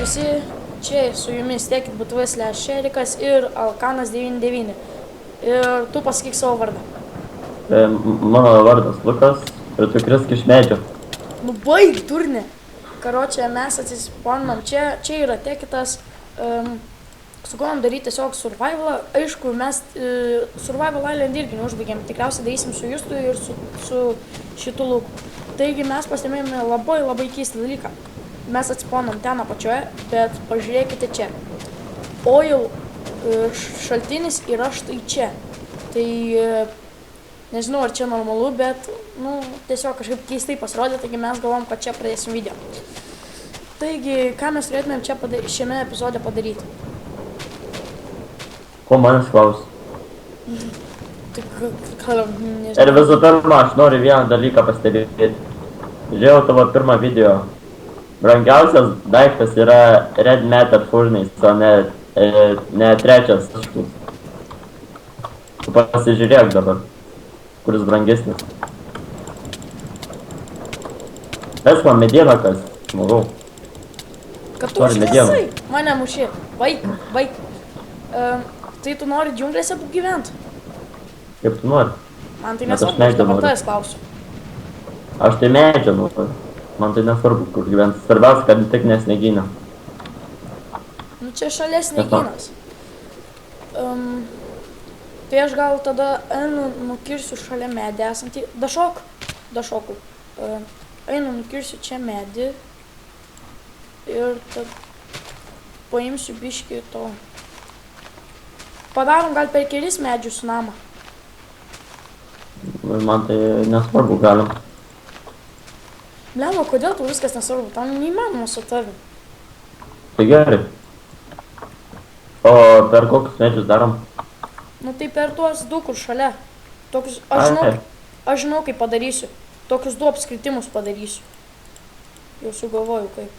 visi, čia su jumis tiekit btv/šerikas ir alkanas99. Ir tu pasakyk savo vardą. Mano vardas Lukas ir tu krisk iš medžio. Nu baig, durne. Karočią, mes atsispaunam čia yra tekitas, sugalvojom daryti tiesiog survivalą. Aišku, mes Survival Island irgi neužbaigėm, tikriausiai darysim su Justu ir su šitu Luku. Taigi mes pastebėjome labai keistą dalyką. Mes atsispaunam ten apačioje, bet pažiūrėkite čia. Oil šaltinis yra štai čia. Tai nežinau, ar čia normalu, bet tiesiog kažkaip keistai pasirodė, taigi mes galvom, kad čia pradėsim video. Taigi, ką mes turėtumėm čia šiame epizode padaryti? Ko manęs klausi? Nežinau. Ir visų pirma, aš noriu vieną dalyką pastebėti. Žiūrėjau tavo pirmą video. Brangiausias daiktas yra Red Matter furnace, o ne trečias taškus. Tu pasižiūrėk dabar, kuris brangesnis. Ves man medieną kas, žmogau. Kad tu užkesai, mane muši. Baik. Tai tu nori džiunglėse gyventi? Kaip tu nori? Man tai nesvarbu, aš dabar tavęs klausiu. Aš tai medžio noriu. Man tai nesvarbu, kur gyventi. Svarbiausia, kad tik nesnegyna. Nu čia šalia sniegynas. Tai aš gal tada nukirsiu šalia medį esantį. Dašoku. Einu nukirsiu čia medį. Ir tad paimsiu biškį to. Padarom gal per kelis medžius namą. Man tai nesvarbu, galim. Blemba, kodėl tu viskas nesvarbu? Tam neįmanoma su tavim. Tai gerai. O per kokius medžius darom? Nu tai per tuos du, kur šalia. Tokius, aš žinau, kaip padarysiu. Tokius du apskritimus padarysiu. Jau sugalvoju, kaip.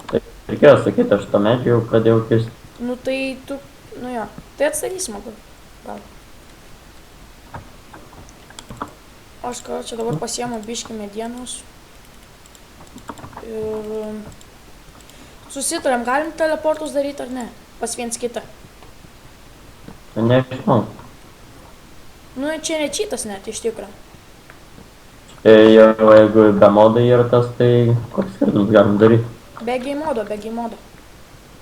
Tai reikėjo sakyti, aš tą medžių jau pradėjau kirsti. Nu tai tu, jo. Tai atstatysim, gal. Aš čia dabar pasiemu biškį medienos. Ir susitarėm, galim teleportus daryti ar ne? Pas viens kitą. Nežinau. Nu čia ne čytas net, iš tikrųjų. Jeigu be modai yra tas, tai koks skirtumas galim daryti? Be game modo.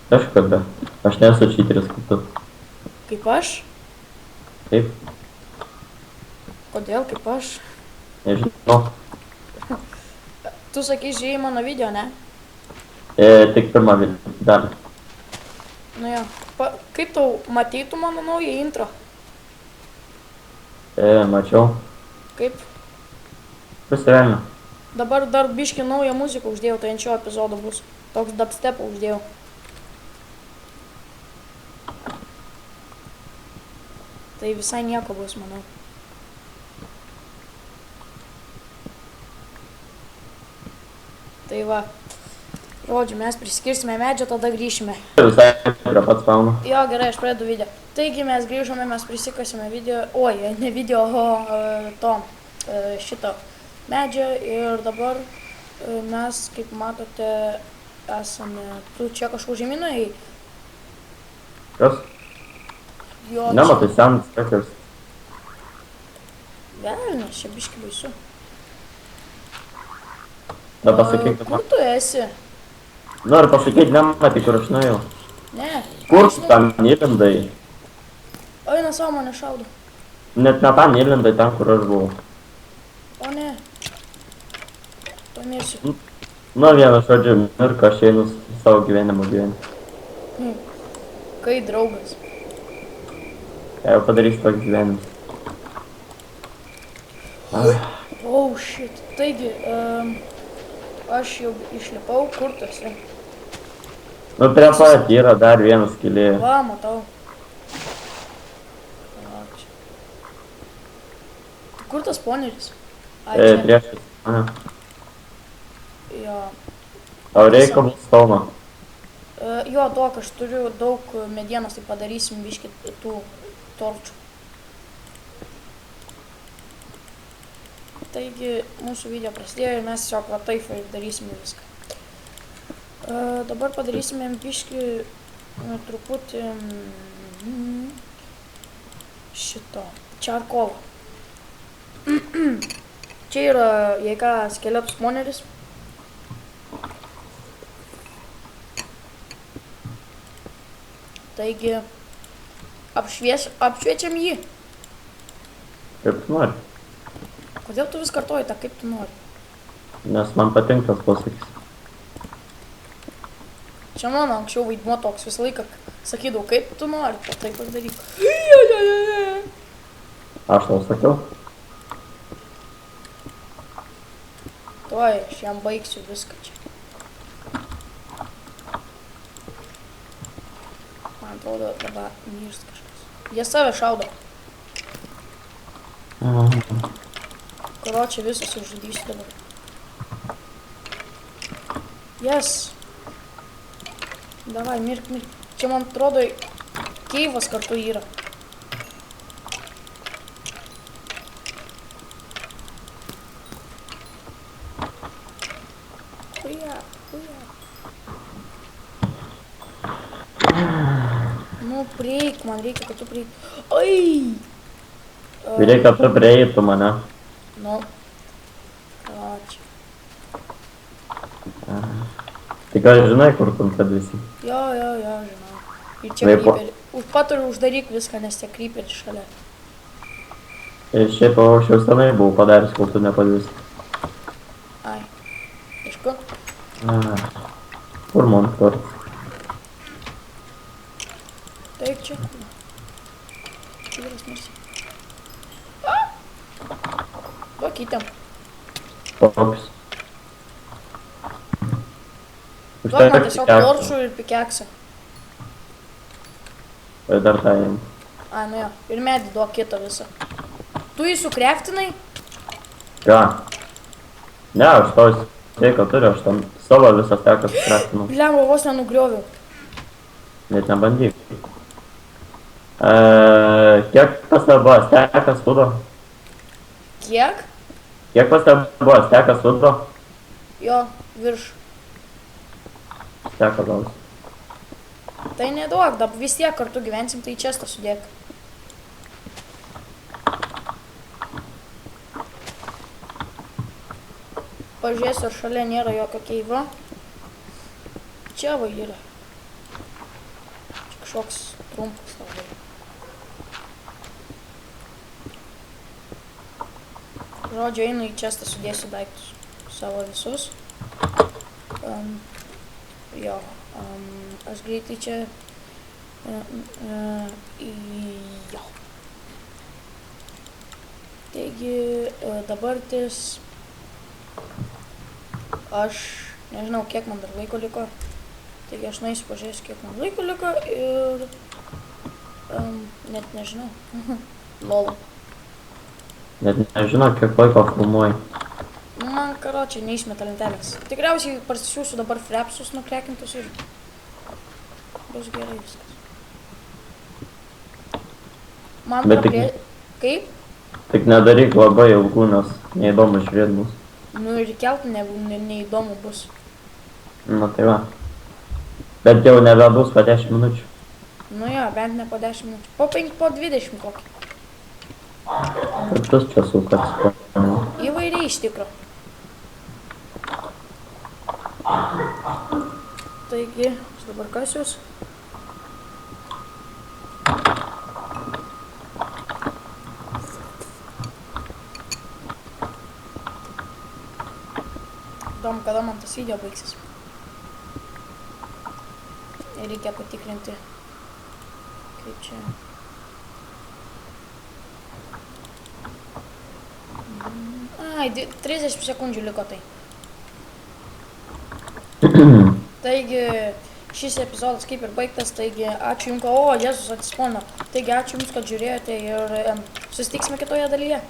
Aišku, kad be. Aš nesu čyteris kaip tu. Kaip aš? Taip. Kodėl kaip aš? Nežinau. Tu sakai, žiūrėjai mano video, ne? Tik pirmą dalį. Nu jo. Kaip tau matytų mano naują intro? Mačiau. Kaip? Pasivelnio. Dabar dar biškį naują muziką uždėjau, tai ant šio epizodo bus. Toks dubstepą uždėjau. Tai visai nieko bus, manau. Tai va. Žodžiu, mes priskirsime medžio, tada grįšime. Visai prie pats spaunu. Jo, gerai, aš pradedu video. Taigi mes grįžome, mes prisikasime video, ne video, o šito medžio ir dabar mes, kaip matote, esame, tu čia kažkur žemynai? Kas? Jo, nematai senas trekas. Velnias, čia biškį baisu. Da pasakyk, Kur tu esi? noriu pasakyti, nematai, kur aš nuėjau. Ne. Kur tu tam įlindai? Eina savo, mane šaudo. Net ne tam įlindai, ten, kur aš buvau. O ne. To mirsiu. Nu, vieną žodžiu, mirka, aš einu savo gyvenimą gyventi. Kai draugas. Ką jau padarysiu tokį gyvenimą. Oh shit. Taigi, aš jau išlipau, kur tu esi? Nu, prie pat yra dar vienas skylė. Va, matau. Kur tas poneris? Priešais. Jo. Tau reikia cobblestone. Jo, duok, aš turiu daug medienos, tai padarysim biškį tų torčių. Taigi, mūsų video prasidėjo ir mes tiesiog va taip darysim viską. Dabar padarysime biškį truputį šito čarkovo. Čia yra, jei ką, skeletų spawneris. Taigi, apšviečiam jį. Kaip tu nori. Kodėl tu vis kartoji tą, kaip tu nori? Nes man patinka tas posakis. Čia mano anksčiau vaidmuo toks visą laiką sakydavau, kaip tu nori, o taip aš daryk. Aš tau sakiau. Tuoj, aš jam baigsiu viską čia. Man atrodo, dabar mirs kažkas. Jie save šaudo. Karočią visus užžudysiu dabar. Yes. Davai, mirk. Čia man atrodo, keivas kartu yra. Nu, prieik, man reikia, kad tu prieik. Ai! Reikia, kad tu prieitų mane. Nu. Ačiū. Tik aš žinai, kur tu kad visi. Jo, žinau. Ir čia kryperi. Paturiu uždaryk viską, nes tie kryperi šalia. Ir šiaip aš jau senai buvau padaręs, kol tu nepadėsi. Ai. Aišku? Kur man kortas? Taip čia. Vyras mirsi. Duokytėm. Koks? Duok man tiesiog torčų ir pikeksą. Ir dar tą jam. Ai, nu jo. Ir medį duok kitą visą. Tu jį sukreftinai? Ką? Ne, aš tau sveiką turiu, aš tam savo visą steką sukreftinau. Blemba, vos nenugrioviau. Net nebandyk. Kiek pas tave buvo stekas sudo? Kiek? Kiek pas tave buvo stekas sudo? Jo, virš. Steka gausi. Tai neduok, dabar vis tiek kartu gyvensim, tai į čestą sudėk. Pažiūrėsiu, ar šalia nėra jokio keivo. Čia va yra. Čia kažkoks trumpas labai. Žodžiu, einu į čestą, sudėsiu daiktus savo visus. Aš greitai čia... Jo. Taigi, dabartis... Aš nežinau, kiek man dar laiko liko. Taigi aš nueisiu pažiūrėsiu, kiek man laiko liko ir... Net nežinau. Lol. Net nežinau, kiek laiko filmuoji. Man karočiai neišmeta lentelės. Tikriausiai parsisiųsiu dabar frepsus nukrekintus ir... Bus gerai viskas. Man praplė... Kaip? Tik nedaryk labai ilgų, nes neįdomu žiūrėt bus. Nu ir kelt neįdomu bus. Na tai va. Bet jau nebebus po 10 minučių. Nu jo, bent ne po 10 minučių. Po 20 kokį. Kartus čia sukas. Įvairiai iš tikro. Taigi, aš dabar kasiuos. Įdomu, kada man tas video baigsis. Ir reikia patikrinti, kaip čia. Ai, 30 sekundžių liko tai. Taigi, šis epizodas kaip ir baigtas, taigi ačiū jums, o, Jėzus atsispona. Taigi ačiū jums, kad žiūrėjote ir susitiksime kitoje dalyje.